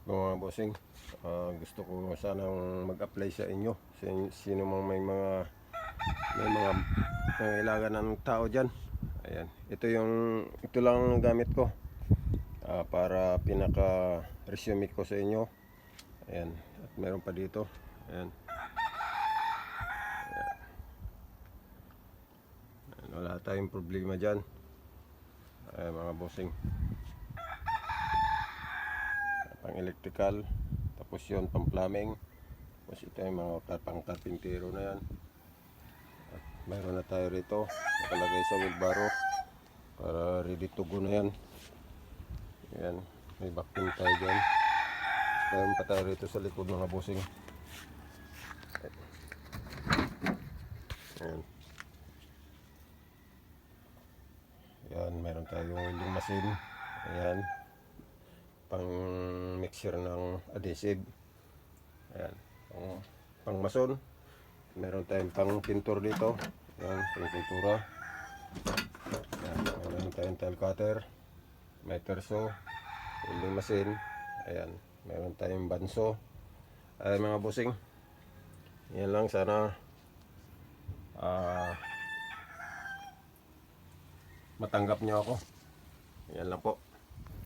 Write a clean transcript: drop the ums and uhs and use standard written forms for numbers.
Mga bossing, gusto ko sanang mag-apply sa inyo. Sino mang may mga nangailangan ng tao diyan. Ayan. Ito lang ang gamit ko. Para pinaka resume ko sa inyo. Ayan. At meron pa dito. Ayan. Ayan. Wala tayong problema diyan. Ayan mga bossing. Pang electrical, tapos yun pang plumbing, tapos ito yung mga pang karpintero na yan. At mayroon na tayo rito nakalagay sa wheelbarrow para ready to go na yan. Yan, may vacuum tayo dyan. Mayroon pa tayo rito sa likod mga bossing. Yan, yan, mayroon tayong welding machine. Ayan, pang mixer ng adhesive. Ayan, pang mason. Meron tayong pang pintor dito. Ayan, pang pintura. Ayan, meron tayong tile cutter, may terso, welding machine. Ayan, meron tayong banso. Ay mga bossing, yan lang, sana matanggap nyo ako. Yan lang po.